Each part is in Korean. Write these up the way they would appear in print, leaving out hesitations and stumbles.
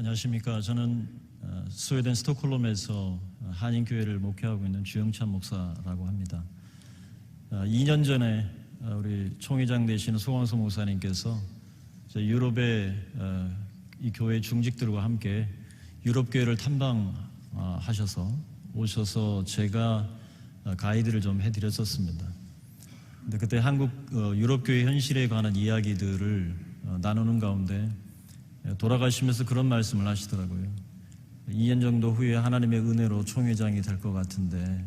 안녕하십니까. 저는 스웨덴 스톡홀름에서 한인교회를 목회하고 있는 주영찬 목사라고 합니다. 2년 전에 우리 총회장 되시는 소광수 목사님께서 유럽의 이 교회 중직들과 함께 유럽교회를 탐방하셔서 오셔서 제가 가이드를 좀 해드렸었습니다. 근데 그때 한국 유럽교회 현실에 관한 이야기들을 나누는 가운데 돌아가시면서 그런 말씀을 하시더라고요. 2년 정도 후에 하나님의 은혜로 총회장이 될 것 같은데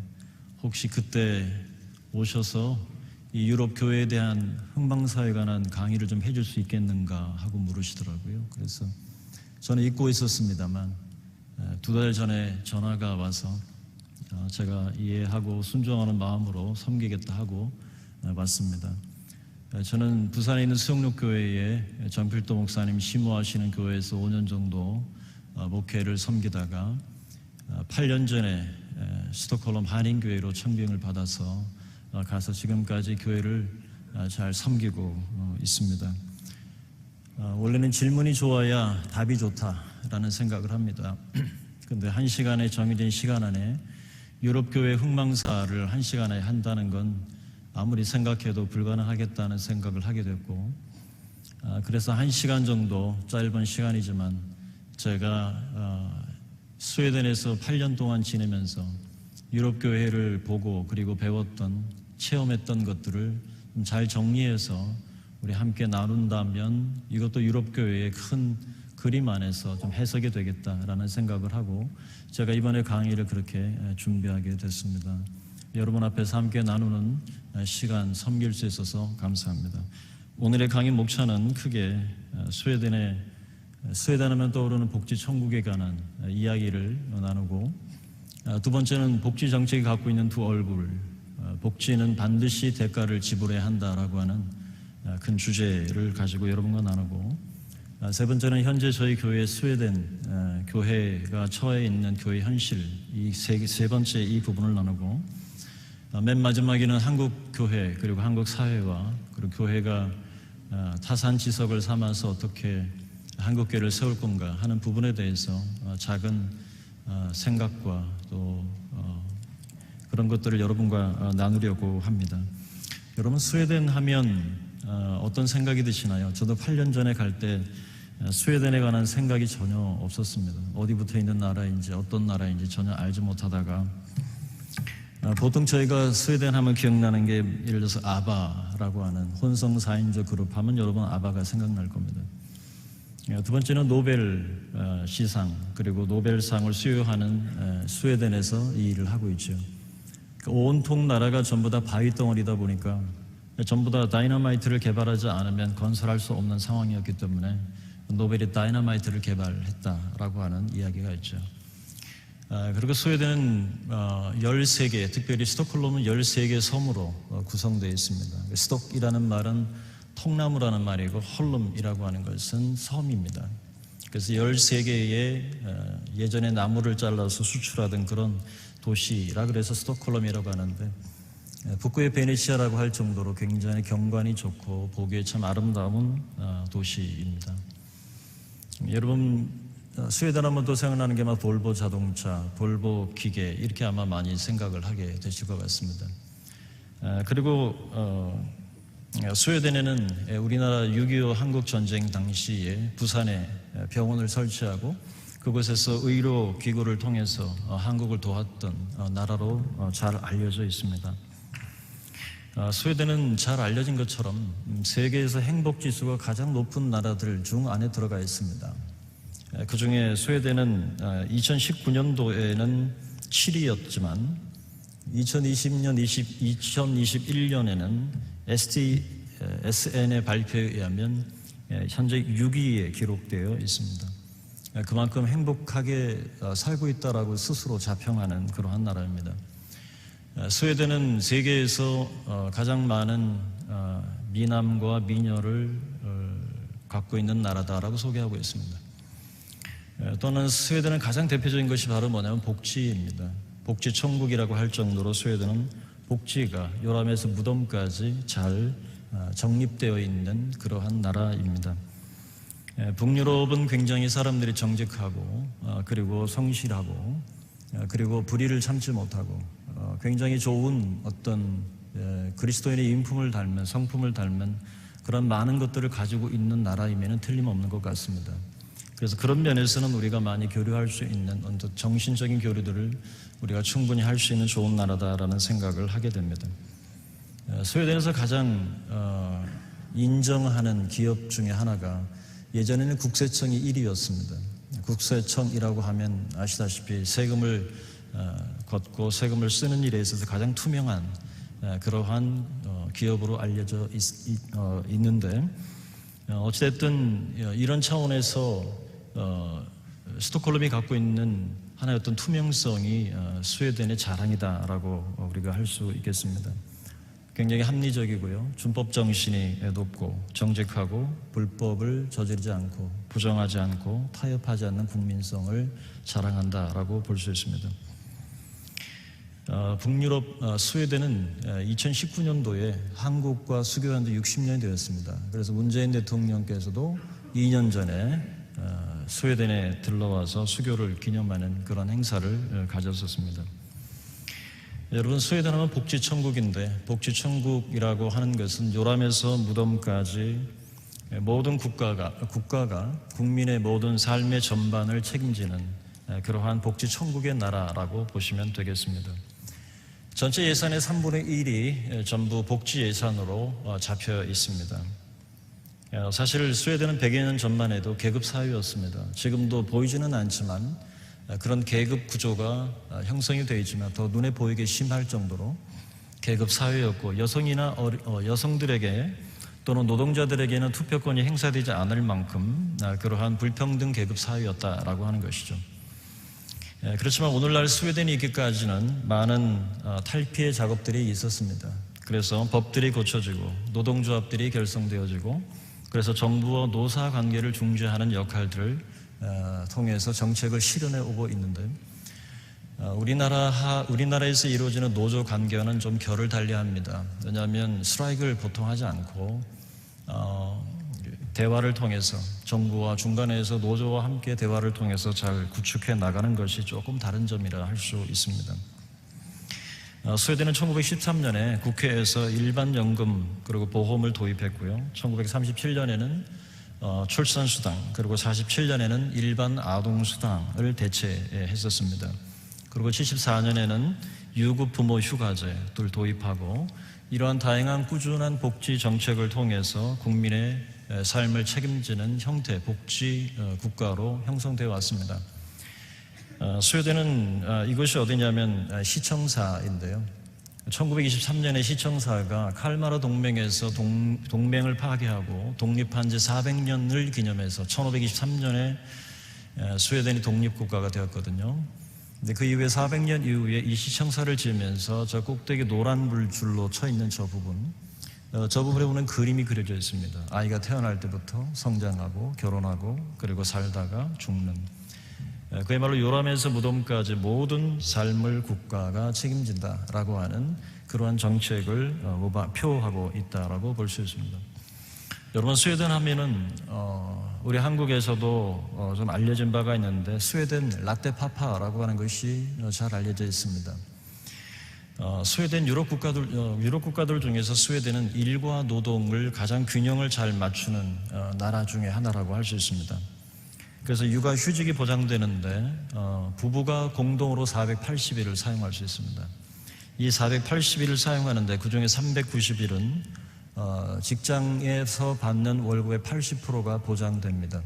혹시 그때 오셔서 이 유럽 교회에 대한 흥망사에 관한 강의를 좀 해줄 수 있겠는가 하고 물으시더라고요. 그래서 저는 잊고 있었습니다만 2달 전에 전화가 와서 제가 이해하고 순종하는 마음으로 섬기겠다 하고 왔습니다. 저는 부산에 있는 수영록교회에 정필도 목사님 심호하시는 교회에서 5년 정도 목회를 섬기다가 8년 전에 스톡홀름 한인교회로 청빙을 받아서 가서 지금까지 교회를 잘 섬기고 있습니다. 원래는 질문이 좋아야 답이 좋다라는 생각을 합니다. 그런데 1시간에 정해진 시간 안에 유럽교회 흥망사를 1시간에 한다는 건 아무리 생각해도 불가능하겠다는 생각을 하게 됐고, 그래서 1시간 정도 짧은 시간이지만 제가 스웨덴에서 8년 동안 지내면서 유럽교회를 보고 그리고 배웠던 체험했던 것들을 잘 정리해서 우리 함께 나눈다면 이것도 유럽교회의 큰 그림 안에서 좀 해석이 되겠다라는 생각을 하고 제가 이번에 강의를 그렇게 준비하게 됐습니다. 여러분 앞에서 함께 나누는 시간 섬길 수 있어서 감사합니다. 오늘의 강의 목차는 크게 스웨덴 하면 떠오르는 복지 천국에 관한 이야기를 나누고, 두 번째는 복지 정책이 갖고 있는 두 얼굴, 복지는 반드시 대가를 지불해야 한다라고 하는 큰 주제를 가지고 여러분과 나누고, 세 번째는 현재 저희 교회 스웨덴 교회가 처해 있는 교회 현실, 이 세 번째 이 부분을 나누고, 맨 마지막에는 한국 교회 그리고 한국 사회와 그리고 교회가 타산지석을 삼아서 어떻게 한국 교회를 세울 건가 하는 부분에 대해서 작은 생각과 또 그런 것들을 여러분과 나누려고 합니다. 여러분, 스웨덴 하면 어떤 생각이 드시나요? 저도 8년 전에 갈 때 스웨덴에 관한 생각이 전혀 없었습니다. 어디 붙어 있는 나라인지 어떤 나라인지 전혀 알지 못하다가 보통 저희가 스웨덴 하면 기억나는 게 예를 들어서 아바라고 하는 혼성 4인조 그룹 하면 여러분 아바가 생각날 겁니다. 두 번째는 노벨 시상 그리고 노벨상을 수여하는 스웨덴에서 이 일을 하고 있죠. 온통 나라가 전부 다 바위 덩어리다 보니까 전부 다 다이너마이트를 개발하지 않으면 건설할 수 없는 상황이었기 때문에 노벨이 다이너마이트를 개발했다라고 하는 이야기가 있죠. 그리고 스웨덴은 13개, 특별히 스톡홀름은 13개 섬으로 구성되어 있습니다. 스톡이라는 말은 통나무라는 말이고 홀름이라고 하는 것은 섬입니다. 그래서 13개의 예전에 나무를 잘라서 수출하던 그런 도시라 그래서 스톡홀름이라고 하는데, 북구의 베네치아라고 할 정도로 굉장히 경관이 좋고 보기에 참 아름다운 도시입니다. 여러분, 스웨덴 하면 또 생각나는 게 막 볼보 자동차, 볼보 기계 이렇게 아마 많이 생각을 하게 되실 것 같습니다. 그리고 스웨덴에는 우리나라 6.25 한국전쟁 당시에 부산에 병원을 설치하고 그곳에서 의료 기구를 통해서 한국을 도왔던 나라로 잘 알려져 있습니다. 스웨덴은 잘 알려진 것처럼 세계에서 행복지수가 가장 높은 나라들 중 안에 들어가 있습니다. 그 중에 스웨덴은 2019년도에는 7위였지만 2021년에는 SN의 발표에 의하면 현재 6위에 기록되어 있습니다. 그만큼 행복하게 살고 있다라고 스스로 자평하는 그러한 나라입니다. 스웨덴은 세계에서 가장 많은 미남과 미녀를 갖고 있는 나라다라고 소개하고 있습니다. 또는 스웨덴은 가장 대표적인 것이 바로 뭐냐면 복지입니다. 복지 천국이라고 할 정도로 스웨덴은 복지가 요람에서 무덤까지 잘 정립되어 있는 그러한 나라입니다. 북유럽은 굉장히 사람들이 정직하고 그리고 성실하고 그리고 불의를 참지 못하고 굉장히 좋은 어떤 그리스도인의 인품을 닮은 성품을 닮은 그런 많은 것들을 가지고 있는 나라임에는 틀림없는 것 같습니다. 그래서 그런 면에서는 우리가 많이 교류할 수 있는 어떤 정신적인 교류들을 우리가 충분히 할 수 있는 좋은 나라다라는 생각을 하게 됩니다. 스웨덴에서 가장 인정하는 기업 중에 하나가 예전에는 국세청이 1위였습니다. 국세청이라고 하면 아시다시피 세금을 걷고 세금을 쓰는 일에 있어서 가장 투명한 그러한 기업으로 알려져 있는데 어찌됐든 이런 차원에서 스톡홀름이 갖고 있는 하나의 어떤 투명성이 스웨덴의 자랑이다라고 우리가 할 수 있겠습니다. 굉장히 합리적이고요. 준법 정신이 높고 정직하고 불법을 저지르지 않고 부정하지 않고 타협하지 않는 국민성을 자랑한다라고 볼 수 있습니다. 북유럽 스웨덴은 2019년도에 한국과 수교한 지 60년이 되었습니다. 그래서 문재인 대통령께서도 2년 전에 스웨덴에 들러와서 수교를 기념하는 그런 행사를 가졌었습니다. 여러분, 스웨덴 하면 복지천국인데 복지천국이라고 하는 것은 요람에서 무덤까지 모든 국가가 국민의 모든 삶의 전반을 책임지는 그러한 복지천국의 나라라고 보시면 되겠습니다. 전체 예산의 3분의 1이 전부 복지 예산으로 잡혀 있습니다. 사실 스웨덴은 100여 년 전만 해도 계급 사회였습니다. 지금도 보이지는 않지만 그런 계급 구조가 형성이 되어 있지만 더 눈에 보이게 심할 정도로 계급 사회였고 여성이나 여성들에게 또는 노동자들에게는 투표권이 행사되지 않을 만큼 그러한 불평등 계급 사회였다라고 하는 것이죠. 그렇지만 오늘날 스웨덴이 있기까지는 많은 탈피의 작업들이 있었습니다. 그래서 법들이 고쳐지고 노동조합들이 결성되어지고 그래서 정부와 노사 관계를 중재하는 역할들을 통해서 정책을 실현해 오고 있는데 우리나라에서 이루어지는 노조 관계와는 좀 결을 달리야 합니다. 왜냐하면 스트라이크를 보통 하지 않고 대화를 통해서 정부와 중간에서 노조와 함께 대화를 통해서 잘 구축해 나가는 것이 조금 다른 점이라 할 수 있습니다. 스웨덴은 1913년에 국회에서 일반연금 그리고 보험을 도입했고요. 1937년에는 출산수당 그리고 47년에는 일반 아동수당을 대체했었습니다. 그리고 74년에는 유급 부모 휴가제를 도입하고 이러한 다양한 꾸준한 복지 정책을 통해서 국민의 삶을 책임지는 형태 복지 국가로 형성되어 왔습니다. 스웨덴은 이것이 어디냐면 시청사인데요. 1923년에 시청사가 칼마르 동맹에서 동맹을 파괴하고 독립한 지 400년을 기념해서 1523년에 스웨덴이 독립국가가 되었거든요. 근데 그 이후에 400년 이후에 이 시청사를 지으면서 저 꼭대기 노란 물줄로 쳐 있는 저 부분에 보면 그림이 그려져 있습니다. 아이가 태어날 때부터 성장하고 결혼하고 그리고 살다가 죽는 그야말로 요람에서 무덤까지 모든 삶을 국가가 책임진다라고 하는 그러한 정책을 표하고 있다라고 볼 수 있습니다. 여러분, 스웨덴 하면은 우리 한국에서도 좀 알려진 바가 있는데 스웨덴 라떼 파파라고 하는 것이 잘 알려져 있습니다. 스웨덴 유럽 국가들 중에서 스웨덴은 일과 노동을 가장 균형을 잘 맞추는 나라 중에 하나라고 할 수 있습니다. 그래서 육아 휴직이 보장되는데 부부가 공동으로 480일을 사용할 수 있습니다. 이 480일을 사용하는데 그중에 390일은 직장에서 받는 월급의 80%가 보장됩니다.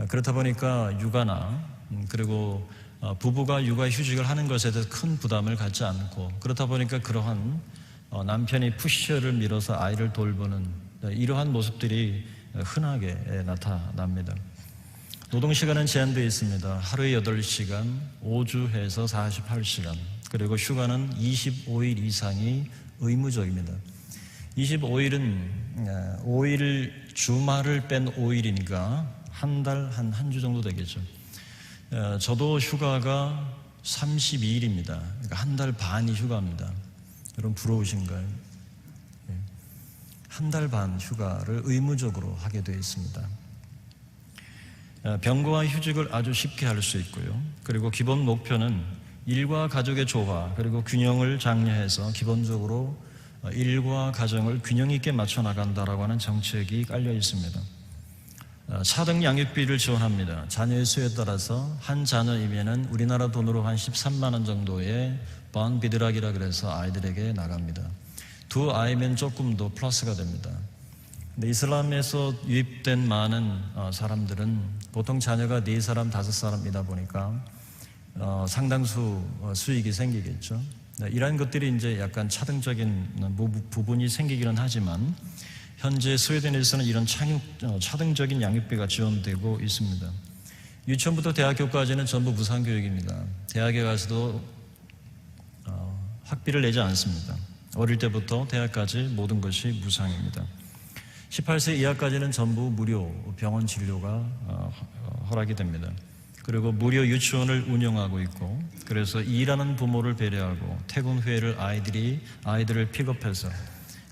그렇다 보니까 육아나 그리고 부부가 육아 휴직을 하는 것에 대해서 큰 부담을 갖지 않고 그렇다 보니까 그러한 남편이 푸시어를 밀어서 아이를 돌보는 이러한 모습들이 흔하게 나타납니다. 노동시간은 제한되어 있습니다. 하루에 8시간, 5주에서 48시간, 그리고 휴가는 25일 이상이 의무적입니다. 25일은 5일 주말을 뺀 5일이니까 한 달, 한 주 정도 되겠죠. 저도 휴가가 32일입니다. 그러니까 한 달 반이 휴가입니다. 여러분 부러우신가요? 한 달 반 휴가를 의무적으로 하게 되어 있습니다. 병거와 휴직을 아주 쉽게 할 수 있고요. 그리고 기본 목표는 일과 가족의 조화 그리고 균형을 장려해서 기본적으로 일과 가정을 균형 있게 맞춰 나간다라고 하는 정책이 깔려 있습니다. 차등 양육비를 지원합니다. 자녀의 수에 따라서 한 자녀이면은 우리나라 돈으로 한 13만 원 정도의 번비드락이라 그래서 아이들에게 나갑니다. 두 아이면 조금 더 플러스가 됩니다. 근데 이슬람에서 유입된 많은 사람들은 보통 자녀가 4사람, 5사람이다 보니까 상당수 수익이 생기겠죠. 이러한 것들이 이제 약간 차등적인 부분이 생기기는 하지만 현재 스웨덴에서는 이런 차등적인 양육비가 지원되고 있습니다. 유치원부터 대학교까지는 전부 무상교육입니다. 대학에 가서도 학비를 내지 않습니다. 어릴 때부터 대학까지 모든 것이 무상입니다. 18세 이하까지는 전부 무료 병원 진료가 허락이 됩니다. 그리고 무료 유치원을 운영하고 있고, 그래서 일하는 부모를 배려하고 퇴근 후에를 아이들을 픽업해서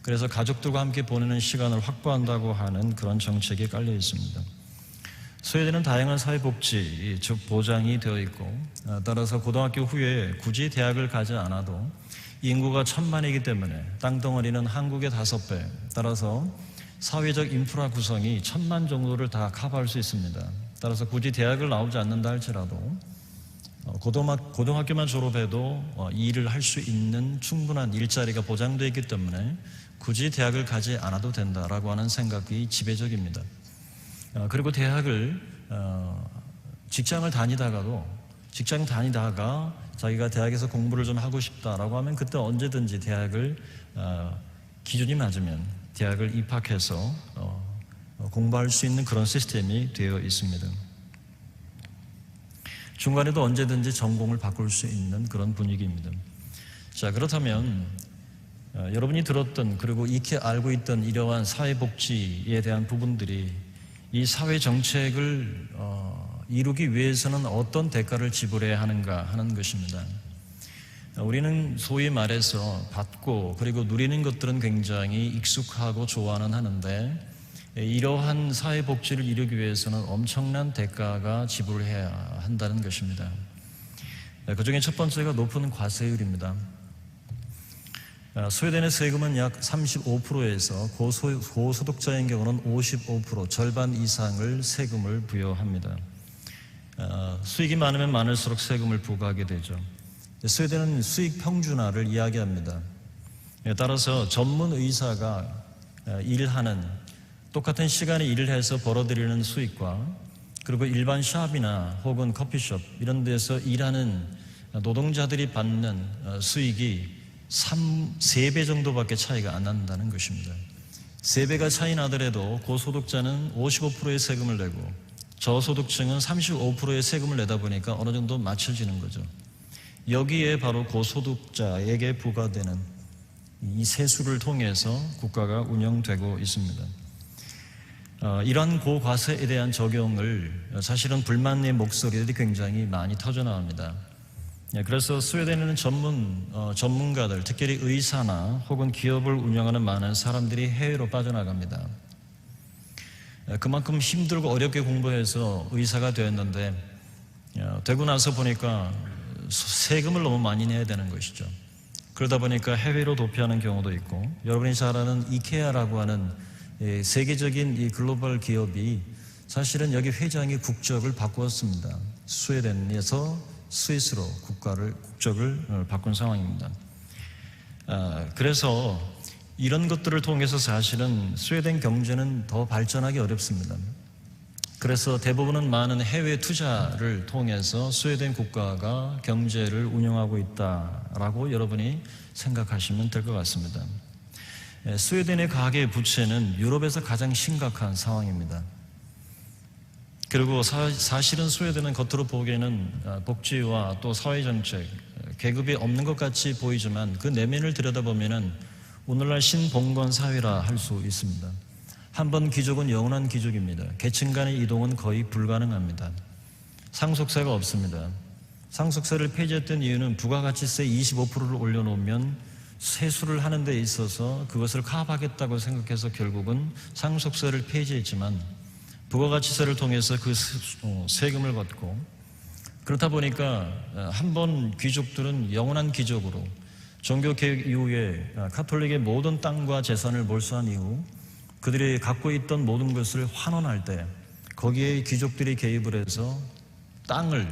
그래서 가족들과 함께 보내는 시간을 확보한다고 하는 그런 정책이 깔려 있습니다. 스웨덴은 다양한 사회복지, 즉 보장이 되어 있고, 따라서 고등학교 후에 굳이 대학을 가지 않아도 인구가 1000만이기 때문에 땅덩어리는 한국의 5배, 따라서 사회적 인프라 구성이 1000만 정도를 다 커버할 수 있습니다. 따라서 굳이 대학을 나오지 않는다 할지라도 고등학교만 졸업해도 일을 할 수 있는 충분한 일자리가 보장되어 있기 때문에 굳이 대학을 가지 않아도 된다라고 하는 생각이 지배적입니다. 그리고 대학을 직장 다니다가 자기가 대학에서 공부를 좀 하고 싶다라고 하면 그때 언제든지 대학을 기준이 맞으면 대학을 입학해서 공부할 수 있는 그런 시스템이 되어 있습니다. 중간에도 언제든지 전공을 바꿀 수 있는 그런 분위기입니다. 자, 그렇다면 여러분이 들었던 그리고 익히 알고 있던 이러한 사회복지에 대한 부분들이 이 사회정책을 이루기 위해서는 어떤 대가를 지불해야 하는가 하는 것입니다. 우리는 소위 말해서 받고 그리고 누리는 것들은 굉장히 익숙하고 좋아는 하는데 이러한 사회복지를 이루기 위해서는 엄청난 대가가 지불해야 한다는 것입니다. 그 중에 첫 번째가 높은 과세율입니다. 스웨덴의 세금은 약 35%에서 고소득자인 경우는 55%, 절반 이상을 세금을 부여합니다. 수익이 많으면 많을수록 세금을 부과하게 되죠. 스웨덴은 수익 평준화를 이야기합니다. 따라서 전문 의사가 일하는 똑같은 시간에 일을 해서 벌어들이는 수익과 그리고 일반 샵이나 혹은 커피숍 이런 데서 일하는 노동자들이 받는 수익이 3배 정도밖에 차이가 안 난다는 것입니다. 3배가 차이 나더라도 고소득자는 55%의 세금을 내고 저소득층은 35%의 세금을 내다 보니까 어느 정도 맞춰지는 거죠. 여기에 바로 고소득자에게 부과되는 이 세수를 통해서 국가가 운영되고 있습니다. 이러한 고과세에 대한 적용을 사실은 불만의 목소리들이 굉장히 많이 터져나옵니다. 그래서 스웨덴에는 전문가들, 특별히 의사나 혹은 기업을 운영하는 많은 사람들이 해외로 빠져나갑니다. 그만큼 힘들고 어렵게 공부해서 의사가 되었는데 되고 나서 보니까 세금을 너무 많이 내야 되는 것이죠. 그러다 보니까 해외로 도피하는 경우도 있고, 여러분이 잘 아는 이케아라고 하는 세계적인 이 글로벌 기업이 사실은 여기 회장이 국적을 바꾸었습니다. 스웨덴에서 스위스로 국적을 바꾼 상황입니다. 그래서 이런 것들을 통해서 사실은 스웨덴 경제는 더 발전하기 어렵습니다. 그래서 대부분은 많은 해외 투자를 통해서 스웨덴 국가가 경제를 운영하고 있다라고 여러분이 생각하시면 될 것 같습니다. 스웨덴의 가계 부채는 유럽에서 가장 심각한 상황입니다. 그리고 사실은 스웨덴은 겉으로 보기에는 복지와 또 사회정책, 계급이 없는 것 같이 보이지만 그 내면을 들여다보면 오늘날 신봉건 사회라 할 수 있습니다. 한번 귀족은 영원한 귀족입니다. 계층 간의 이동은 거의 불가능합니다. 상속세가 없습니다. 상속세를 폐지했던 이유는 부가가치세 25%를 올려놓으면 세수를 하는 데 있어서 그것을 카업하겠다고 생각해서 결국은 상속세를 폐지했지만 부가가치세를 통해서 그 세금을 걷고, 그렇다 보니까 한 번 귀족들은 영원한 귀족으로 종교개혁 이후에 가톨릭의 모든 땅과 재산을 몰수한 이후 그들이 갖고 있던 모든 것을 환원할 때 거기에 귀족들이 개입을 해서 땅을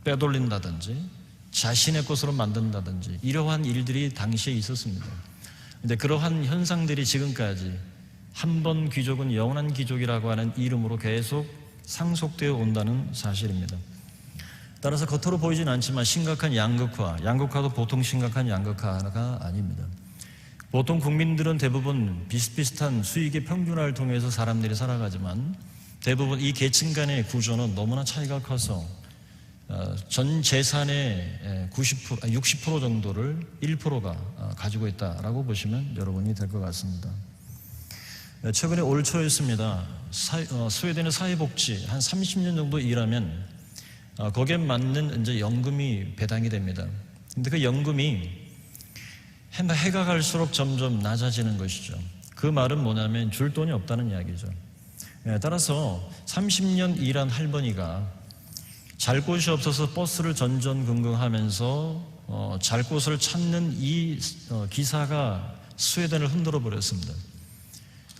빼돌린다든지 자신의 것으로 만든다든지 이러한 일들이 당시에 있었습니다. 그런데 그러한 현상들이 지금까지 한 번 귀족은 영원한 귀족이라고 하는 이름으로 계속 상속되어 온다는 사실입니다. 따라서 겉으로 보이진 않지만 심각한 양극화도 보통 심각한 양극화가 아닙니다. 보통 국민들은 대부분 비슷비슷한 수익의 평균화를 통해서 사람들이 살아가지만 대부분 이 계층 간의 구조는 너무나 차이가 커서 전 재산의 60% 정도를 1%가 가지고 있다라고 보시면 여러분이 될 것 같습니다. 최근에 올 초였습니다. 스웨덴의 사회복지 한 30년 정도 일하면 거기에 맞는 이제 연금이 배당이 됩니다. 근데 그 연금이 해가 갈수록 점점 낮아지는 것이죠. 그 말은 뭐냐면 줄 돈이 없다는 이야기죠. 따라서 30년 일한 할머니가 잘 곳이 없어서 버스를 전전긍긍하면서 잘 곳을 찾는 이 기사가 스웨덴을 흔들어 버렸습니다.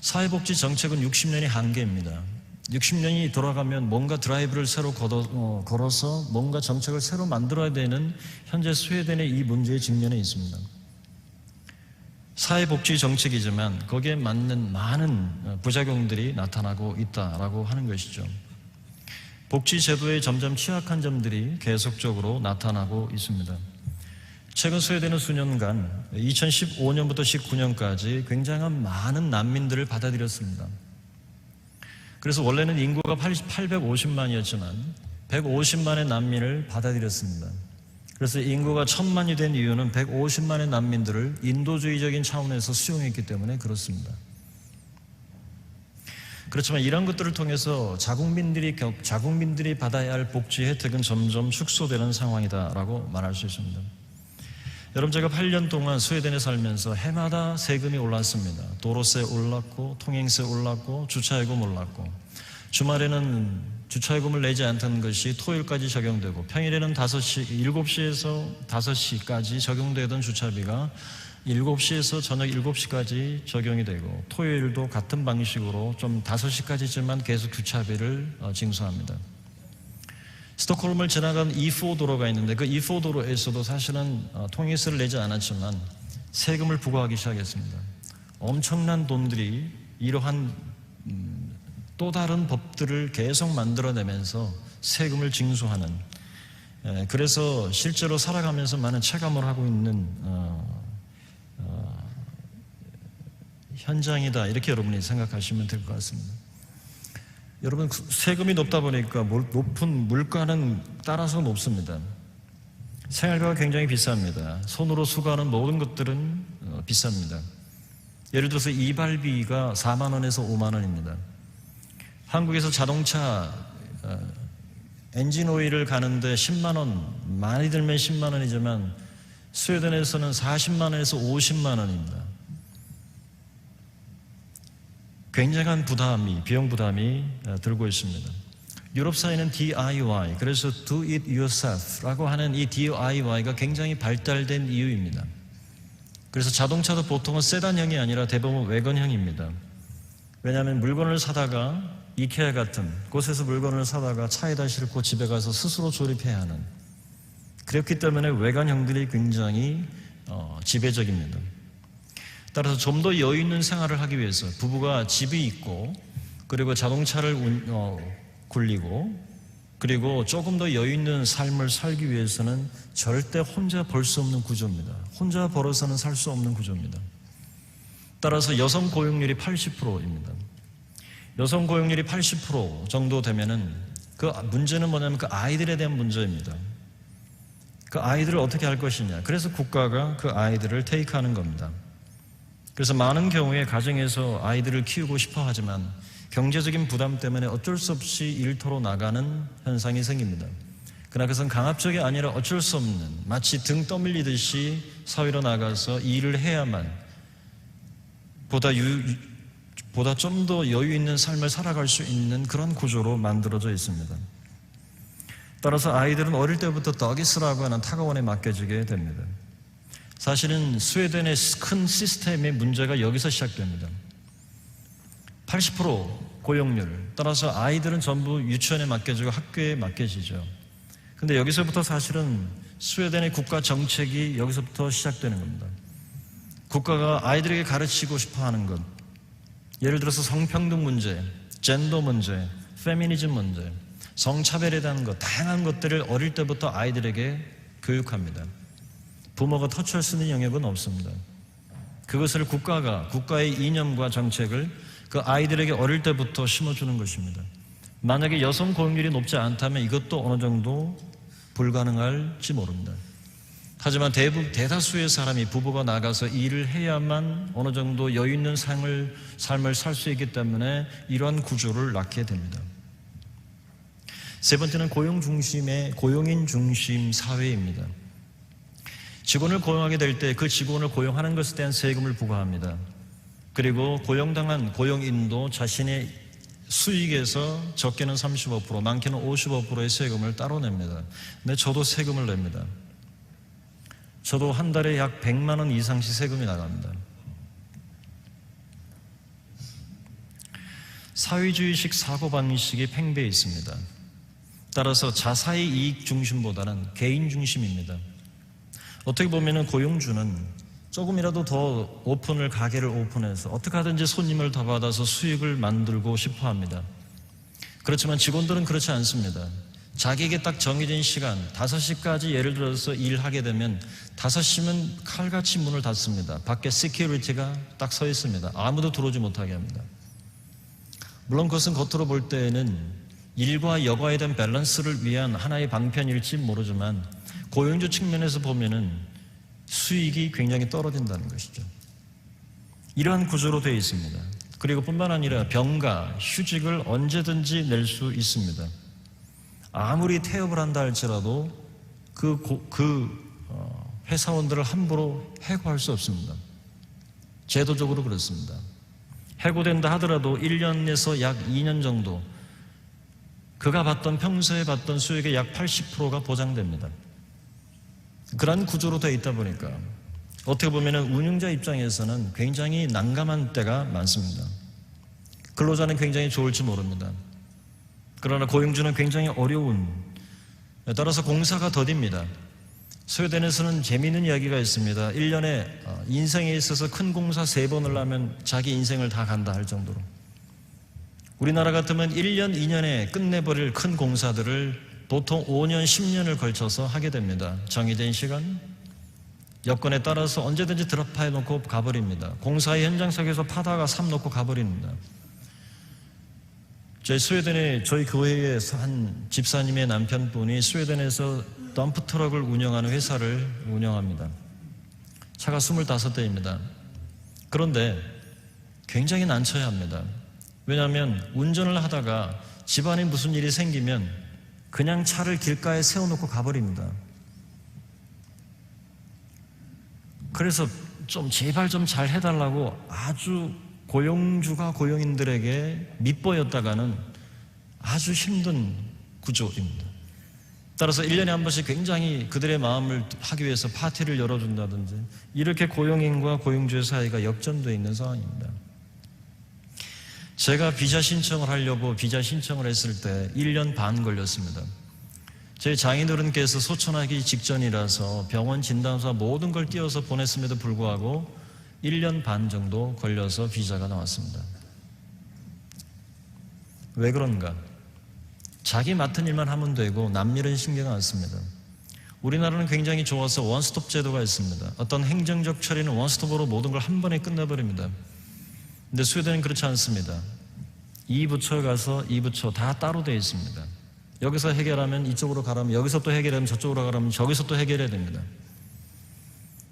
사회복지 정책은 60년이 한계입니다. 60년이 돌아가면 뭔가 드라이브를 새로 걸어서 뭔가 정책을 새로 만들어야 되는 현재 스웨덴의 이 문제의 직면에 있습니다. 사회복지 정책이지만 거기에 맞는 많은 부작용들이 나타나고 있다라고 하는 것이죠. 복지 제도의 점점 취약한 점들이 계속적으로 나타나고 있습니다. 최근 스웨덴은 수년간 2015년부터 19년까지 굉장한 많은 난민들을 받아들였습니다. 그래서 원래는 인구가 850만이었지만 150만의 난민을 받아들였습니다. 그래서 인구가 1000만이 된 이유는 150만의 난민들을 인도주의적인 차원에서 수용했기 때문에 그렇습니다. 그렇지만 이런 것들을 통해서 자국민들이 받아야 할 복지 혜택은 점점 축소되는 상황이다라고 말할 수 있습니다. 여러분, 제가 8년 동안 스웨덴에 살면서 해마다 세금이 올랐습니다. 도로세 올랐고 통행세 올랐고 주차요금 올랐고, 주말에는 주차요금을 내지 않던 것이 토요일까지 적용되고, 평일에는 7시에서 5시까지 적용되던 주차비가 7시에서 저녁 7시까지 적용이 되고, 토요일도 같은 방식으로 좀 5시까지지만 계속 주차비를 징수합니다. 스톡홀름을 지나간 E4 도로가 있는데 그 E4 도로에서도 사실은 통행세를 내지 않았지만 세금을 부과하기 시작했습니다. 엄청난 돈들이 이러한 또 다른 법들을 계속 만들어내면서 세금을 징수하는, 그래서 실제로 살아가면서 많은 체감을 하고 있는 현장이다, 이렇게 여러분이 생각하시면 될 것 같습니다. 여러분, 세금이 높다 보니까 높은 물가는 따라서 높습니다. 생활비가 굉장히 비쌉니다. 손으로 수거하는 모든 것들은 비쌉니다. 예를 들어서 이발비가 4만 원에서 5만 원입니다. 한국에서 자동차 엔진 오일을 가는데 10만 원, 많이 들면 10만 원이지만 스웨덴에서는 40만 원에서 50만 원입니다. 굉장한 비용 부담이 들고 있습니다. 유럽 사회는 DIY, 그래서 Do It Yourself라고 하는 이 DIY가 굉장히 발달된 이유입니다. 그래서 자동차도 보통은 세단형이 아니라 대부분 외건형입니다. 왜냐하면 물건을 사다가 이케아 같은 곳에서 물건을 사다가 차에다 싣고 집에 가서 스스로 조립해야 하는, 그렇기 때문에 외관형들이 굉장히 지배적입니다. 따라서 좀 더 여유 있는 생활을 하기 위해서 부부가 집이 있고 그리고 자동차를 굴리고 그리고 조금 더 여유 있는 삶을 살기 위해서는 절대 혼자 벌 수 없는 구조입니다. 혼자 벌어서는 살 수 없는 구조입니다. 따라서 여성 고용률이 80%입니다. 여성 고용률이 80% 정도 되면은 그 문제는 뭐냐면 그 아이들에 대한 문제입니다. 그 아이들을 어떻게 할 것이냐. 그래서 국가가 그 아이들을 테이크하는 겁니다. 그래서 많은 경우에 가정에서 아이들을 키우고 싶어 하지만 경제적인 부담 때문에 어쩔 수 없이 일터로 나가는 현상이 생깁니다. 그러나 그것은 강압적이 아니라 어쩔 수 없는, 마치 등 떠밀리듯이 사회로 나가서 일을 해야만 보다 좀 더 여유 있는 삶을 살아갈 수 있는 그런 구조로 만들어져 있습니다. 따라서 아이들은 어릴 때부터 더기스라고 하는 타가원에 맡겨지게 됩니다. 사실은 스웨덴의 큰 시스템의 문제가 여기서 시작됩니다. 80% 고용률, 따라서 아이들은 전부 유치원에 맡겨지고 학교에 맡겨지죠. 근데 여기서부터 사실은 스웨덴의 국가 정책이 여기서부터 시작되는 겁니다. 국가가 아이들에게 가르치고 싶어 하는 것, 예를 들어서 성평등 문제, 젠더 문제, 페미니즘 문제, 성차별에 대한 것, 다양한 것들을 어릴 때부터 아이들에게 교육합니다. 부모가 터치할 수 있는 영역은 없습니다. 그것을 국가의 이념과 정책을 그 아이들에게 어릴 때부터 심어주는 것입니다. 만약에 여성 고용률이 높지 않다면 이것도 어느 정도 불가능할지 모릅니다. 하지만 대다수의 사람이 부부가 나가서 일을 해야만 어느 정도 여유 있는 삶을 살 수 있기 때문에 이러한 구조를 낳게 됩니다. 세 번째는 고용인 중심 사회입니다. 직원을 고용하게 될 때 그 직원을 고용하는 것에 대한 세금을 부과합니다. 그리고 고용당한 고용인도 자신의 수익에서 적게는 35%, 많게는 55%의 세금을 따로 냅니다. 근데 저도 세금을 냅니다. 저도 한 달에 약 100만 원 이상씩 세금이 나갑니다. 사회주의식 사고방식이 팽배해 있습니다. 따라서 자사의 이익 중심보다는 개인 중심입니다. 어떻게 보면 고용주는 조금이라도 더 가게를 오픈해서 어떻게 하든지 손님을 더 받아서 수익을 만들고 싶어 합니다. 그렇지만 직원들은 그렇지 않습니다. 자기에게 딱 정해진 시간 5시까지 예를 들어서 일하게 되면 5시면 칼같이 문을 닫습니다. 밖에 시큐리티가 딱 서 있습니다. 아무도 들어오지 못하게 합니다. 물론 그것은 겉으로 볼 때에는 일과 여가에 대한 밸런스를 위한 하나의 방편일지 모르지만 고용주 측면에서 보면은 수익이 굉장히 떨어진다는 것이죠. 이러한 구조로 되어 있습니다. 그리고 뿐만 아니라 병가, 휴직을 언제든지 낼 수 있습니다. 아무리 태업을 한다 할지라도 회사원들을 함부로 해고할 수 없습니다. 제도적으로 그렇습니다. 해고된다 하더라도 1년에서 약 2년 정도 그가 평소에 받던 수익의 약 80%가 보장됩니다. 그런 구조로 되어 있다 보니까 어떻게 보면 운영자 입장에서는 굉장히 난감한 때가 많습니다. 근로자는 굉장히 좋을지 모릅니다. 그러나 고용주는 굉장히 어려운, 따라서 공사가 더딥니다. 스웨덴에서는 재미있는 이야기가 있습니다. 1년에 인생에 있어서 큰 공사 3번을 하면 자기 인생을 다 간다 할 정도로. 우리나라 같으면 1년, 2년에 끝내버릴 큰 공사들을 보통 5년, 10년을 걸쳐서 하게 됩니다. 정해진 시간, 여건에 따라서 언제든지 드랍해 놓고 가버립니다. 공사의 현장 속에서 파다가 삽 놓고 가버립니다. 저희 교회에서 한 집사님의 남편분이 스웨덴에서 덤프트럭을 운영하는 회사를 운영합니다. 차가 25대입니다. 그런데 굉장히 난처해 합니다. 왜냐하면 운전을 하다가 집안에 무슨 일이 생기면 그냥 차를 길가에 세워놓고 가버립니다. 그래서 제발 좀 잘 해달라고 아주 고용주가 고용인들에게 밑보였다가는 아주 힘든 구조입니다. 따라서 1년에 한 번씩 굉장히 그들의 마음을 하기 위해서 파티를 열어준다든지 이렇게 고용인과 고용주의 사이가 역전되어 있는 상황입니다. 제가 비자 신청을 하려고 비자 신청을 했을 때 1년 반 걸렸습니다. 저희 장인어른께서 소천하기 직전이라서 병원 진단서 모든 걸 띄워서 보냈음에도 불구하고 1년 반 정도 걸려서 비자가 나왔습니다. 왜 그런가? 자기 맡은 일만 하면 되고 남일은 신경 안 씁니다. 우리나라는 굉장히 좋아서 원스톱 제도가 있습니다. 어떤 행정적 처리는 원스톱으로 모든 걸 한 번에 끝내버립니다. 근데 스웨덴은 그렇지 않습니다. 이 부처에 가서 이 부처 다 따로 되어 있습니다. 여기서 해결하면 이쪽으로 가라면 여기서 또 해결하면 저쪽으로 가라면 저기서 또 해결해야 됩니다.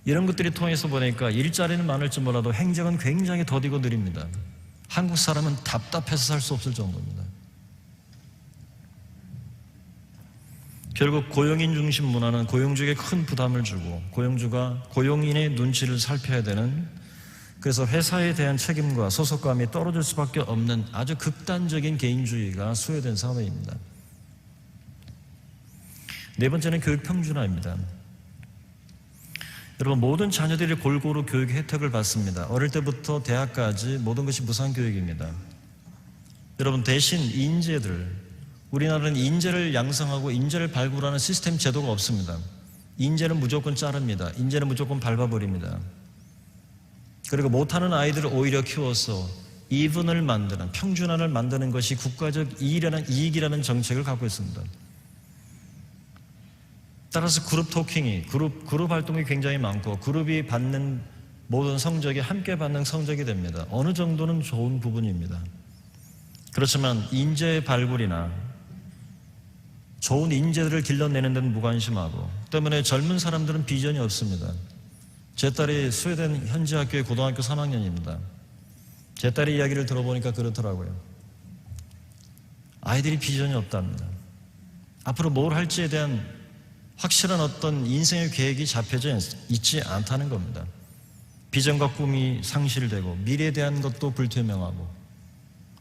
이런 것들이 통해서 보니까 일자리는 많을지 몰라도 행정은 굉장히 더디고 느립니다. 한국 사람은 답답해서 살 수 없을 정도입니다. 결국 고용인 중심 문화는 고용주에게 큰 부담을 주고 고용주가 고용인의 눈치를 살펴야 되는 그래서 회사에 대한 책임과 소속감이 떨어질 수밖에 없는 아주 극단적인 개인주의가 수혜된 사회입니다. 네 번째는 교육 평준화입니다. 여러분, 모든 자녀들이 골고루 교육 혜택을 받습니다. 어릴 때부터 대학까지 모든 것이 무상교육입니다. 여러분, 대신 우리나라는 인재를 양성하고 인재를 발굴하는 시스템 제도가 없습니다. 인재는 무조건 자릅니다. 인재는 무조건 밟아버립니다. 그리고 못하는 아이들을 오히려 키워서 이분을 만드는, 평준화를 만드는 것이 국가적 이익이라는 정책을 갖고 있습니다. 따라서 그룹 활동이 굉장히 많고 그룹이 받는 모든 성적이 함께 받는 성적이 됩니다. 어느 정도는 좋은 부분입니다. 그렇지만 인재 발굴이나 좋은 인재들을 길러내는 데는 무관심하고 때문에 젊은 사람들은 비전이 없습니다. 제 딸이 스웨덴 현지 학교의 고등학교 3학년입니다. 제 딸의 이야기를 들어보니까 그렇더라고요. 아이들이 비전이 없답니다. 앞으로 뭘 할지에 대한 확실한 어떤 인생의 계획이 잡혀져 있지 않다는 겁니다. 비전과 꿈이 상실되고 미래에 대한 것도 불투명하고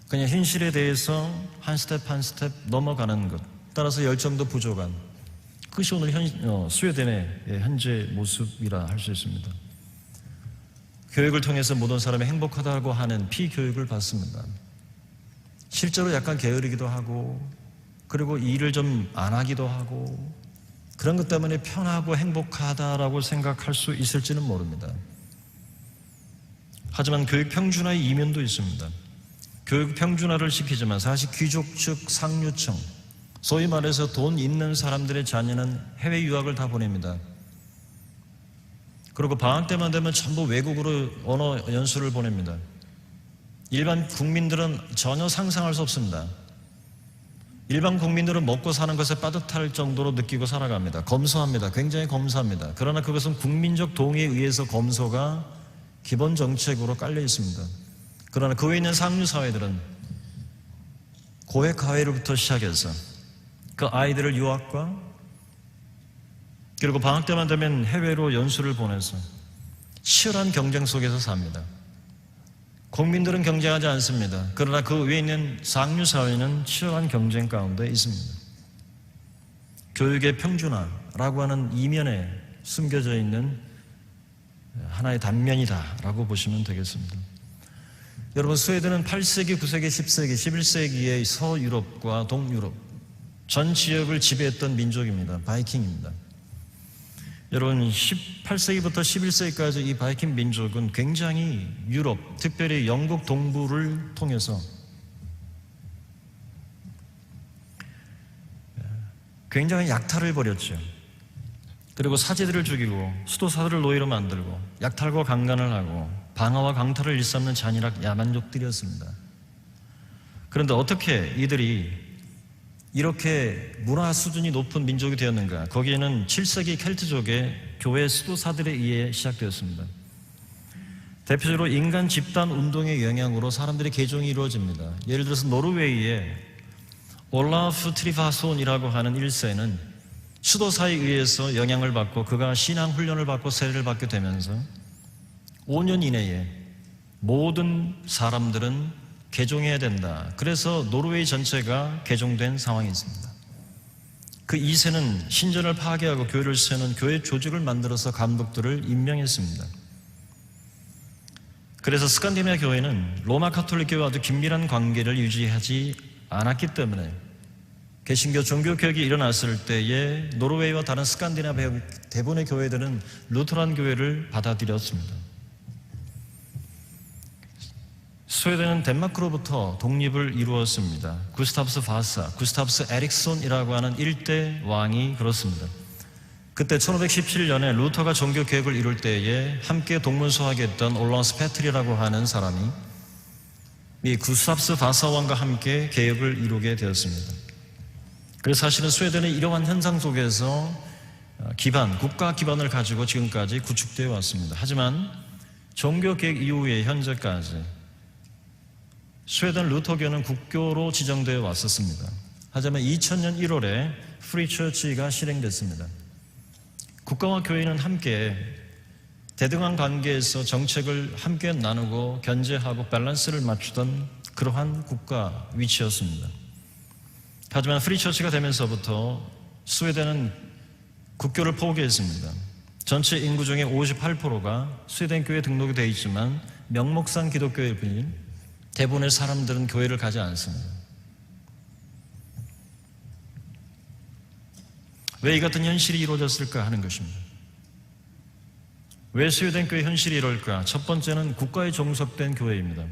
그냥 현실에 대해서 한 스텝 한 스텝 넘어가는 것, 따라서 열정도 부족한, 그것이 오늘 스웨덴의 현재 모습이라 할 수 있습니다. 교육을 통해서 모든 사람이 행복하다고 하는 피교육을 받습니다. 실제로 약간 게으르기도 하고 그리고 일을 좀 안 하기도 하고 그런 것 때문에 편하고 행복하다라고 생각할 수 있을지는 모릅니다. 하지만 교육 평준화의 이면도 있습니다. 교육 평준화를 시키지만 사실 귀족 측 상류층, 소위 말해서 돈 있는 사람들의 자녀는 해외 유학을 다 보냅니다. 그리고 방학 때만 되면 전부 외국으로 언어 연수를 보냅니다. 일반 국민들은 전혀 상상할 수 없습니다. 일반 국민들은 먹고 사는 것에 빠듯할 정도로 느끼고 살아갑니다. 검소합니다. 굉장히 검소합니다. 그러나 그것은 국민적 동의에 의해서 검소가 기본 정책으로 깔려 있습니다. 그러나 그 외에 있는 상류 사회들은 고액 가해로부터 시작해서 그 아이들을 유학과 그리고 방학 때만 되면 해외로 연수를 보내서 치열한 경쟁 속에서 삽니다. 국민들은 경쟁하지 않습니다. 그러나 그 위에 있는 상류 사회는 치열한 경쟁 가운데 있습니다. 교육의 평준화라고 하는 이면에 숨겨져 있는 하나의 단면이다라고 보시면 되겠습니다. 여러분, 스웨덴은 8세기, 9세기, 10세기, 11세기의 서유럽과 동유럽 전 지역을 지배했던 민족입니다. 바이킹입니다. 여러분, 18세기부터 11세기까지 이 바이킹 민족은 굉장히 유럽, 특별히 영국 동부를 통해서 굉장히 약탈을 벌였죠. 그리고 사제들을 죽이고 수도사들을 노예로 만들고 약탈과 강간을 하고 방화와 강탈을 일삼는 잔인한 야만족들이었습니다. 그런데 어떻게 이들이 이렇게 문화 수준이 높은 민족이 되었는가? 거기에는 7세기 켈트족의 교회 수도사들에 의해 시작되었습니다. 대표적으로 인간 집단 운동의 영향으로 사람들의 개종이 이루어집니다. 예를 들어서 노르웨이의 올라프 트리바손이라고 하는 1세는 수도사에 의해서 영향을 받고 그가 신앙 훈련을 받고 세례를 받게 되면서 5년 이내에 모든 사람들은 개종해야 된다. 그래서 노르웨이 전체가 개종된 상황이 있습니다. 그 2세는 신전을 파괴하고 교회를 세우는 교회 조직을 만들어서 감독들을 임명했습니다. 그래서 스칸디나비아 교회는 로마 가톨릭 교회와 아주 긴밀한 관계를 유지하지 않았기 때문에 개신교 종교개혁이 일어났을 때에 노르웨이와 다른 스칸디나비아 대부분의 교회들은 루터란 교회를 받아들였습니다. 스웨덴은 덴마크로부터 독립을 이루었습니다. 구스타브스 바사, 구스타브스 에릭손이라고 하는 1대 왕이 그렇습니다. 그때 1517년에 루터가 종교 개혁을 이룰 때에 함께 동문서하게 했던 올라스 페트리라고 하는 사람이 이 구스타브스 바사 왕과 함께 개혁을 이루게 되었습니다. 그래서 사실은 스웨덴의 이러한 현상 속에서 국가 기반을 가지고 지금까지 구축되어 왔습니다. 하지만 종교 개혁 이후에 현재까지 스웨덴 루터교는 국교로 지정되어 왔었습니다. 하지만 2000년 1월에 프리처치가 실행됐습니다. 국가와 교회는 함께 대등한 관계에서 정책을 함께 나누고 견제하고 밸런스를 맞추던 그러한 국가 위치였습니다. 하지만 프리처치가 되면서부터 스웨덴은 국교를 포기했습니다. 전체 인구 중에 58%가 스웨덴 교회에 등록이 되어 있지만 명목상 기독교일 뿐인 대부분의 사람들은 교회를 가지 않습니다. 왜 이 같은 현실이 이루어졌을까 하는 것입니다. 왜 스웨덴 교회 현실이 이럴까? 첫 번째는 국가에 종속된 교회입니다.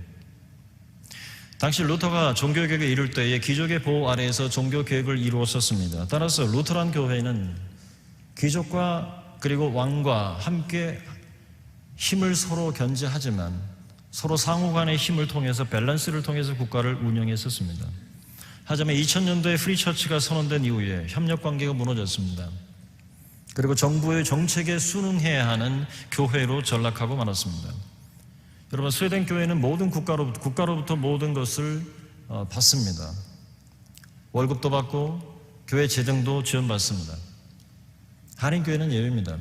당시 루터가 종교개혁을 이룰 때에 귀족의 보호 아래에서 종교개혁을 이루었었습니다. 따라서 루터란 교회는 귀족과 그리고 왕과 함께 힘을 서로 견제하지만 서로 상호 간의 힘을 통해서 밸런스를 통해서 국가를 운영했었습니다. 하지만 2000년도에 프리처치가 선언된 이후에 협력관계가 무너졌습니다. 그리고 정부의 정책에 순응해야 하는 교회로 전락하고 말았습니다. 여러분, 스웨덴 교회는 모든 국가로부터 모든 것을 받습니다. 월급도 받고 교회 재정도 지원받습니다. 한인교회는 예외입니다.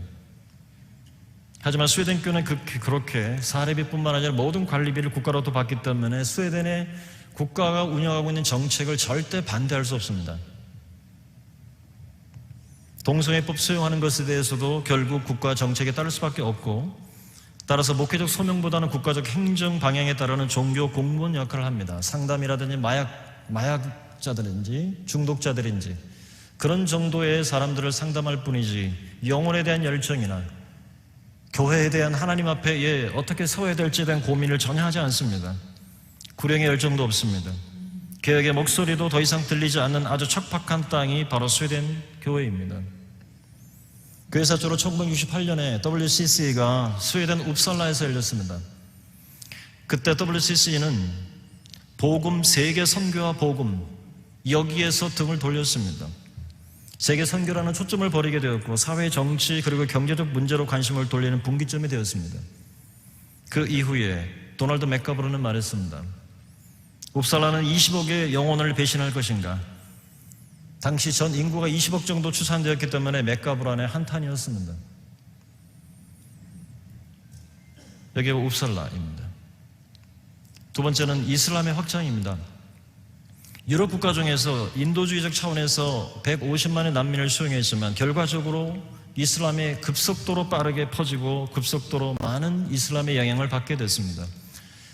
하지만 스웨덴 교회는 그렇게 사례비뿐만 아니라 모든 관리비를 국가로부터 받기 때문에 스웨덴의 국가가 운영하고 있는 정책을 절대 반대할 수 없습니다. 동성애법 수용하는 것에 대해서도 결국 국가 정책에 따를 수밖에 없고, 따라서 목회적 소명보다는 국가적 행정 방향에 따르는 종교 공무원 역할을 합니다. 상담이라든지 마약자들인지 중독자들인지 그런 정도의 사람들을 상담할 뿐이지 영혼에 대한 열정이나 교회에 대한 하나님 앞에 어떻게 서야 될지에 대한 고민을 전혀 하지 않습니다. 구령의 열정도 없습니다. 개혁의 목소리도 더 이상 들리지 않는 아주 척박한 땅이 바로 스웨덴 교회입니다. 교회사적으로 1968년에 WCC가 스웨덴 웁살라에서 열렸습니다. 그때 WCC는 복음, 세계 선교와 복음, 여기에서 등을 돌렸습니다. 세계 선교라는 초점을 버리게 되었고 사회, 정치 그리고 경제적 문제로 관심을 돌리는 분기점이 되었습니다. 그 이후에 도널드 맥가브로는 말했습니다. 웁살라는 20억의 영혼을 배신할 것인가? 당시 전 인구가 20억 정도 추산되었기 때문에 맥가브란의 한탄이었습니다. 여기가 웁살라입니다. 두 번째는 이슬람의 확장입니다. 유럽 국가 중에서 인도주의적 차원에서 150만의 난민을 수용했지만 결과적으로 이슬람이 급속도로 빠르게 퍼지고 급속도로 많은 이슬람의 영향을 받게 됐습니다.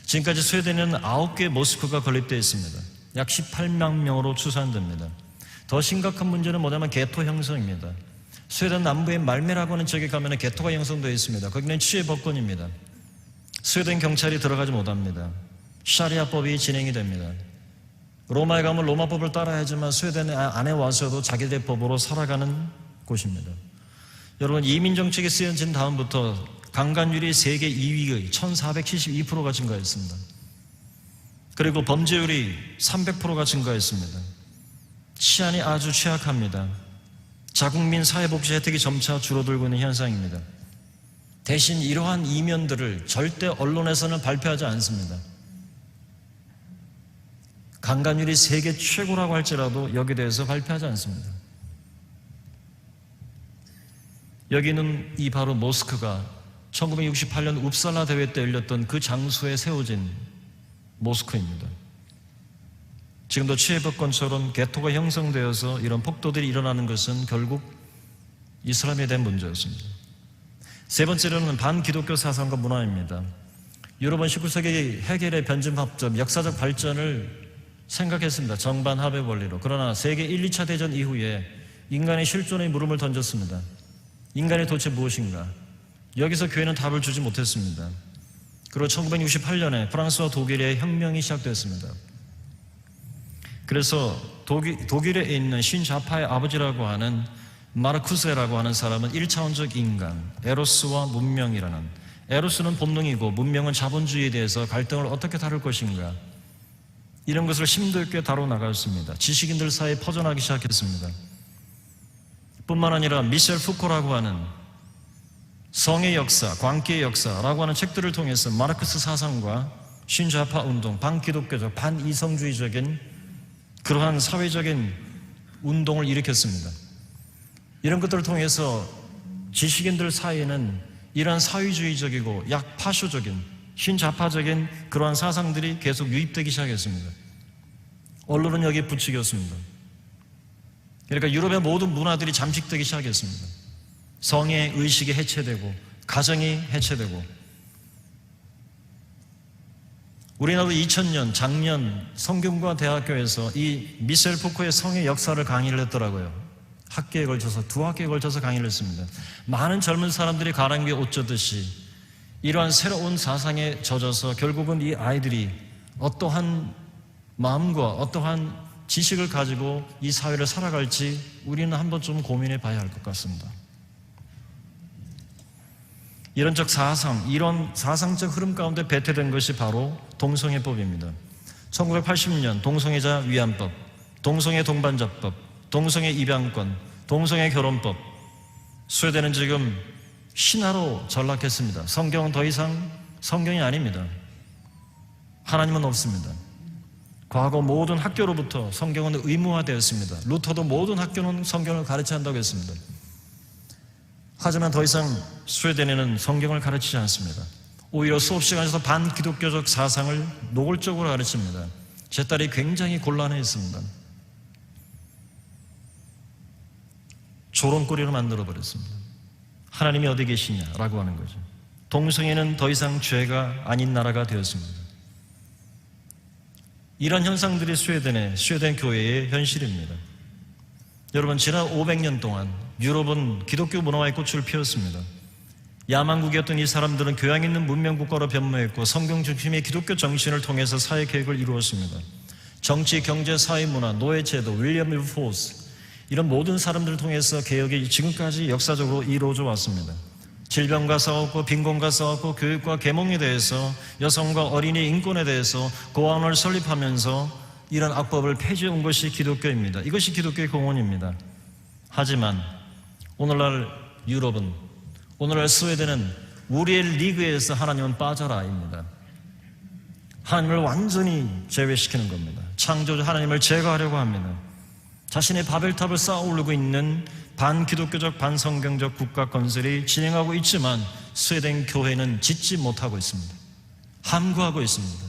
지금까지 스웨덴에는 9개의 모스크가 건립되어 있습니다. 약 18만 명으로 추산됩니다. 더 심각한 문제는 뭐냐면 개토 형성입니다. 스웨덴 남부의 말메라고 하는 지역에 가면 개토가 형성되어 있습니다. 거기는 치외 법권입니다. 스웨덴 경찰이 들어가지 못합니다. 샤리아법이 진행이 됩니다. 로마에 가면 로마법을 따라야지만 스웨덴 안에 와서도 자기들 법으로 살아가는 곳입니다. 여러분, 이민 정책이 쓰여진 다음부터 강간율이 세계 2위의 1472%가 증가했습니다. 그리고 범죄율이 300%가 증가했습니다. 치안이 아주 취약합니다. 자국민 사회복지 혜택이 점차 줄어들고 있는 현상입니다. 대신 이러한 이면들을 절대 언론에서는 발표하지 않습니다. 강간율이 세계 최고라고 할지라도 여기에 대해서 발표하지 않습니다. 여기는 이 바로 모스크가 1968년 웁살라 대회 때 열렸던 그 장소에 세워진 모스크입니다. 지금도 치외법권처럼 개토가 형성되어서 이런 폭도들이 일어나는 것은 결국 이슬람에 대한 문제였습니다. 세 번째로는 반기독교 사상과 문화입니다. 유럽은 19세기 해겔의 변증합점, 역사적 발전을 생각했습니다. 정반 합의 원리로. 그러나 세계 1, 2차 대전 이후에 인간의 실존의 물음을 던졌습니다. 인간이 도대체 무엇인가? 여기서 교회는 답을 주지 못했습니다. 그리고 1968년에 프랑스와 독일의 혁명이 시작됐습니다. 그래서 독일에 있는 신좌파의 아버지라고 하는 마르쿠세라고 하는 사람은 1차원적 인간, 에로스와 문명이라는, 에로스는 본능이고 문명은 자본주의에 대해서 갈등을 어떻게 다룰 것인가, 이런 것을 심도 있게 다뤄 나갔습니다. 지식인들 사이에 퍼져나기 시작했습니다. 뿐만 아니라 미셸 푸코라고 하는 성의 역사, 광기의 역사라고 하는 책들을 통해서 마르크스 사상과 신좌파 운동, 반기독교적, 반이성주의적인 그러한 사회적인 운동을 일으켰습니다. 이런 것들을 통해서 지식인들 사이에는 이러한 사회주의적이고 약파쇼적인 신좌파적인 그러한 사상들이 계속 유입되기 시작했습니다. 언론은 여기에 부추겼습니다. 그러니까 유럽의 모든 문화들이 잠식되기 시작했습니다. 성의 의식이 해체되고 가정이 해체되고, 우리나라도 2000년 작년 성균관 대학교에서 이 미셸 푸코의 성의 역사를 강의를 했더라고요. 학기에 걸쳐서, 2학기에 걸쳐서 강의를 했습니다. 많은 젊은 사람들이 가랑비에 옷 젖듯이 이러한 새로운 사상에 젖어서 결국은 이 아이들이 어떠한 마음과 어떠한 지식을 가지고 이 사회를 살아갈지 우리는 한번 좀 고민해 봐야 할 것 같습니다. 이런 사상적 흐름 가운데 배태된 것이 바로 동성애법입니다. 1980년 동성애자 위안법, 동성애 동반자법, 동성애 입양권, 동성애 결혼법. 스웨덴은 지금 신화로 전락했습니다. 성경은 더 이상 성경이 아닙니다. 하나님은 없습니다. 과거 모든 학교로부터 성경은 의무화되었습니다. 루터도 모든 학교는 성경을 가르쳐야 한다고 했습니다. 하지만 더 이상 스웨덴에는 성경을 가르치지 않습니다. 오히려 수업 시간에서 반기독교적 사상을 노골적으로 가르칩니다. 제 딸이 굉장히 곤란해했습니다. 조롱거리로 만들어버렸습니다. 하나님이 어디 계시냐라고 하는 거죠. 동성애는 더 이상 죄가 아닌 나라가 되었습니다. 이런 현상들이 스웨덴 교회의 현실입니다. 여러분, 지난 500년 동안 유럽은 기독교 문화의 꽃을 피웠습니다. 야만국이었던 이 사람들은 교양 있는 문명국가로 변모했고 성경 중심의 기독교 정신을 통해서 사회 계획을 이루었습니다. 정치, 경제, 사회, 문화, 노예제도, 윌리엄 윌포스, 이런 모든 사람들을 통해서 개혁이 지금까지 역사적으로 이루어져 왔습니다. 질병과 싸웠고, 빈곤과 싸웠고, 교육과 계몽에 대해서, 여성과 어린이 인권에 대해서 고아원을 설립하면서 이런 악법을 폐지해 온 것이 기독교입니다. 이것이 기독교의 공헌입니다. 하지만 오늘날 유럽은, 오늘날 스웨덴은 우리의 리그에서 하나님은 빠져라입니다. 하나님을 완전히 제외시키는 겁니다. 창조주 하나님을 제거하려고 합니다. 자신의 바벨탑을 쌓아 올리고 있는 반기독교적 반성경적 국가 건설이 진행하고 있지만 스웨덴 교회는 짓지 못하고 있습니다. 함구하고 있습니다.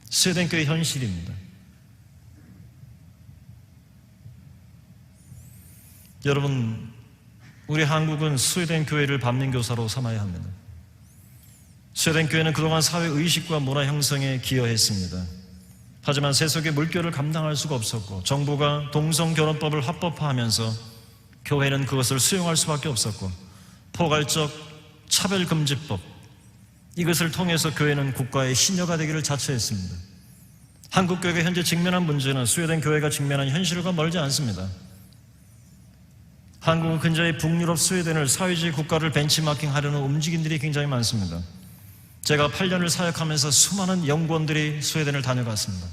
스웨덴 교회 현실입니다. 여러분, 우리 한국은 스웨덴 교회를 반면교사로 삼아야 합니다. 스웨덴 교회는 그동안 사회의식과 문화 형성에 기여했습니다. 하지만 세속의 물결을 감당할 수가 없었고, 정부가 동성결혼법을 합법화하면서 교회는 그것을 수용할 수밖에 없었고, 포괄적 차별금지법, 이것을 통해서 교회는 국가의 신여가 되기를 자처했습니다. 한국 교회가 현재 직면한 문제는 스웨덴 교회가 직면한 현실과 멀지 않습니다. 한국은 근저히 북유럽 스웨덴을 사회주의 국가를 벤치마킹하려는 움직임들이 굉장히 많습니다. 제가 8년을 사역하면서 수많은 연구원들이 스웨덴을 다녀갔습니다.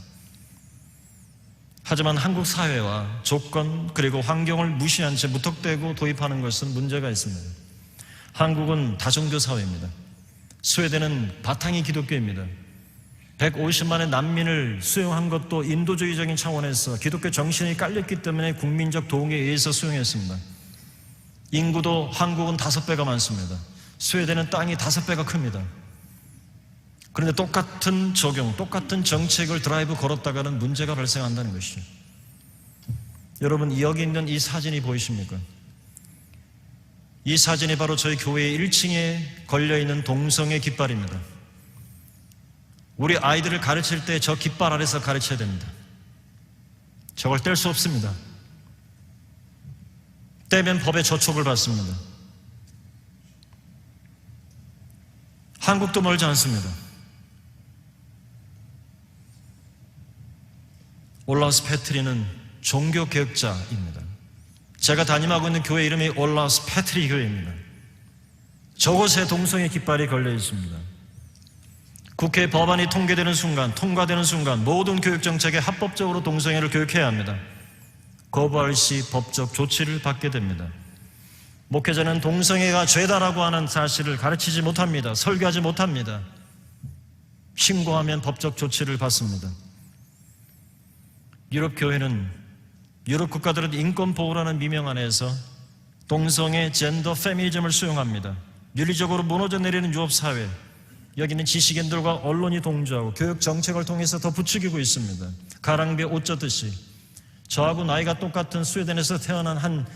하지만 한국 사회와 조건 그리고 환경을 무시한 채 무턱대고 도입하는 것은 문제가 있습니다. 한국은 다종교 사회입니다. 스웨덴은 바탕이 기독교입니다. 150만의 난민을 수용한 것도 인도주의적인 차원에서 기독교 정신이 깔렸기 때문에 국민적 동의에 의해서 수용했습니다. 인구도 한국은 5배가 많습니다. 스웨덴은 땅이 5배가 큽니다. 그런데 똑같은 적용, 똑같은 정책을 드라이브 걸었다가는 문제가 발생한다는 것이죠. 여러분, 여기 있는 이 사진이 보이십니까? 이 사진이 바로 저희 교회 1층에 걸려있는 동성애 깃발입니다. 우리 아이들을 가르칠 때 저 깃발 아래서 가르쳐야 됩니다. 저걸 뗄 수 없습니다. 떼면 법의 저촉을 받습니다. 한국도 멀지 않습니다. 올라우스 패트리는 종교개혁자입니다. 제가 담임하고 있는 교회 이름이 올라우스 패트리 교회입니다. 저곳에 동성애 깃발이 걸려 있습니다. 국회 법안이 통과되는 순간 모든 교육정책에 합법적으로 동성애를 교육해야 합니다. 거부할 시 법적 조치를 받게 됩니다. 목회자는 동성애가 죄다라고 하는 사실을 가르치지 못합니다. 설교하지 못합니다. 신고하면 법적 조치를 받습니다. 유럽 교회는, 유럽 국가들은 인권 보호라는 미명 안에서 동성애 젠더 페미니즘을 수용합니다. 윤리적으로 무너져 내리는 유럽사회, 여기는 지식인들과 언론이 동조하고 교육 정책을 통해서 더 부추기고 있습니다. 가랑비에 옷 젖듯이. 저하고 나이가 똑같은 스웨덴에서 태어난 한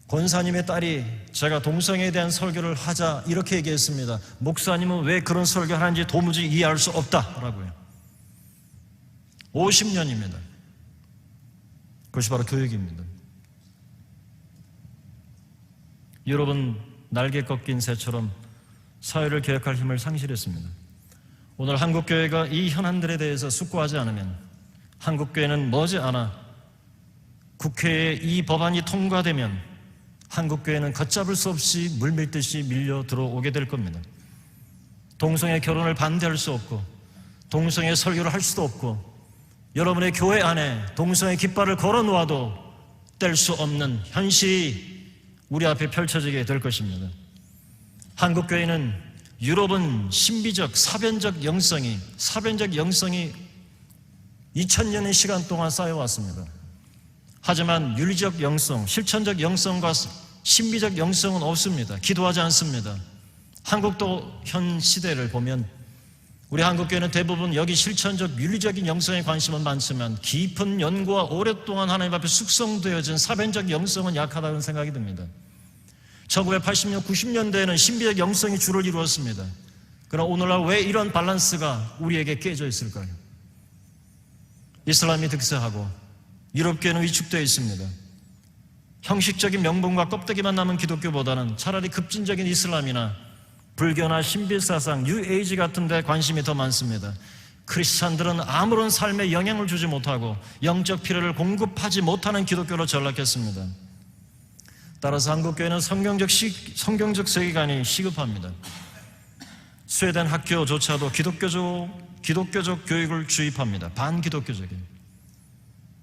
권사님의 딸이 제가 동성애에 대한 설교를 하자 이렇게 얘기했습니다. 목사님은 왜 그런 설교하는지 도무지 이해할 수 없다라고요. 50년입니다. 그것이 바로 교육입니다. 유럽은 날개 꺾인 새처럼 사회를 개혁할 힘을 상실했습니다. 오늘 한국교회가 이 현안들에 대해서 숙고하지 않으면 한국교회는 머지않아 국회에 이 법안이 통과되면 한국교회는 걷잡을 수 없이 물밀듯이 밀려 들어오게 될 겁니다. 동성애 결혼을 반대할 수 없고 동성애 설교를 할 수도 없고 여러분의 교회 안에 동성애 깃발을 걸어놓아도 뗄 수 없는 현실이 우리 앞에 펼쳐지게 될 것입니다. 한국교회는 유럽은 신비적 사변적 영성이 2000년의 시간 동안 쌓여왔습니다. 하지만 윤리적 영성, 실천적 영성과 신비적 영성은 없습니다. 기도하지 않습니다. 한국도 현 시대를 보면 우리 한국교회는 대부분 여기 실천적 윤리적인 영성에 관심은 많지만 깊은 연구와 오랫동안 하나님 앞에 숙성되어진 사변적 영성은 약하다는 생각이 듭니다. 1980년, 90년대에는 신비적 영성이 주를 이루었습니다. 그러나 오늘날 왜 이런 밸런스가 우리에게 깨져 있을까요? 이슬람이 득세하고 유럽교회는 위축되어 있습니다. 형식적인 명분과 껍데기만 남은 기독교보다는 차라리 급진적인 이슬람이나 불교나 신비사상, 뉴에이지 같은 데 관심이 더 많습니다. 크리스찬들은 아무런 삶에 영향을 주지 못하고 영적 필요를 공급하지 못하는 기독교로 전락했습니다. 따라서 한국교회는 성경적 세계관이 시급합니다. 스웨덴 학교조차도 기독교적 교육을 주입합니다. 반기독교적인.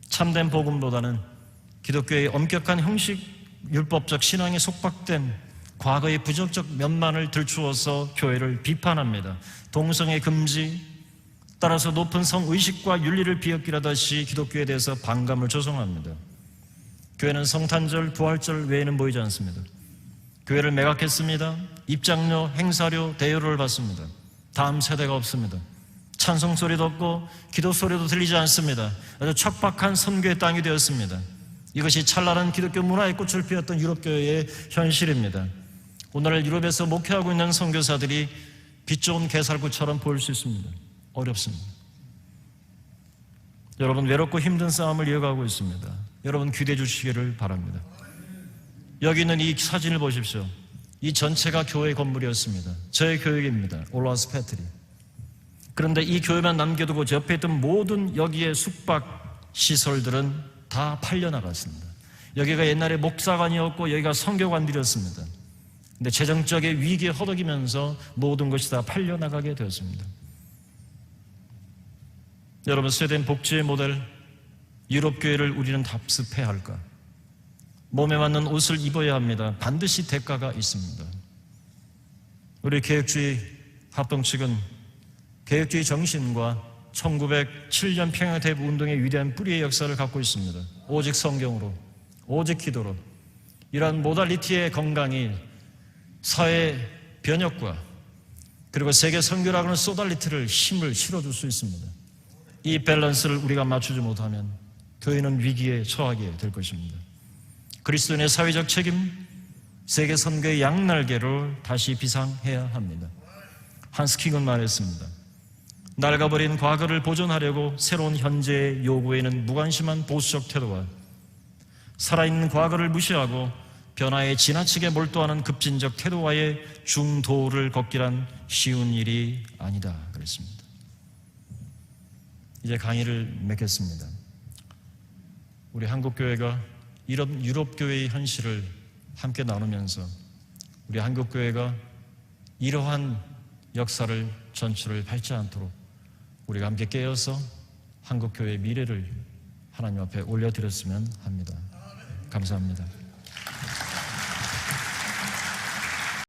참된 복음보다는 기독교의 엄격한 형식 율법적 신앙에 속박된 과거의 부정적 면만을 들추어서 교회를 비판합니다. 동성애 금지, 따라서 높은 성의식과 윤리를 비역기라듯이 기독교에 대해서 반감을 조성합니다. 교회는 성탄절, 부활절 외에는 보이지 않습니다. 교회를 매각했습니다. 입장료, 행사료, 대여료를 받습니다. 다음 세대가 없습니다. 찬송 소리도 없고 기도 소리도 들리지 않습니다. 아주 척박한 선교의 땅이 되었습니다. 이것이 찬란한 기독교 문화의 꽃을 피웠던 유럽교회의 현실입니다. 오늘 유럽에서 목회하고 있는 선교사들이 빛 좋은 개살구처럼 보일 수 있습니다. 어렵습니다. 여러분, 외롭고 힘든 싸움을 이어가고 있습니다. 여러분, 기대해 주시기를 바랍니다. 여기 있는 이 사진을 보십시오. 이 전체가 교회 건물이었습니다. 저의 교육입니다. 올라스 패트리. 그런데 이 교회만 남겨두고 옆에 있던 모든 여기에 숙박 시설들은 다 팔려나갔습니다. 여기가 옛날에 목사관이었고 여기가 선교관들이었습니다. 근데 재정적인 위기에 허덕이면서 모든 것이 다 팔려나가게 되었습니다. 여러분, 스웨덴 복지의 모델 유럽교회를 우리는 답습해야 할까? 몸에 맞는 옷을 입어야 합니다. 반드시 대가가 있습니다. 우리 개혁주의 합동 측은 개혁주의 정신과 1907년 평양대부 운동의 위대한 뿌리의 역사를 갖고 있습니다. 오직 성경으로, 오직 기도로 이러한 모달리티의 건강이 사회 변혁과 그리고 세계 선교라고는 소달리티를 힘을 실어줄 수 있습니다. 이 밸런스를 우리가 맞추지 못하면 교회는 위기에 처하게 될 것입니다. 그리스도인의 사회적 책임, 세계 선교의 양날개를 다시 비상해야 합니다. 한스 킹은 말했습니다. 낡아버린 과거를 보존하려고 새로운 현재의 요구에는 무관심한 보수적 태도와 살아있는 과거를 무시하고 변화에 지나치게 몰두하는 급진적 태도와의 중도를 걷기란 쉬운 일이 아니다 그랬습니다. 이제 강의를 맺겠습니다. 우리 한국교회가 이런 유럽교회의 현실을 함께 나누면서 우리 한국교회가 이러한 역사를 전출을 밟지 않도록 우리가 함께 깨어서 한국교회의 미래를 하나님 앞에 올려드렸으면 합니다. 감사합니다.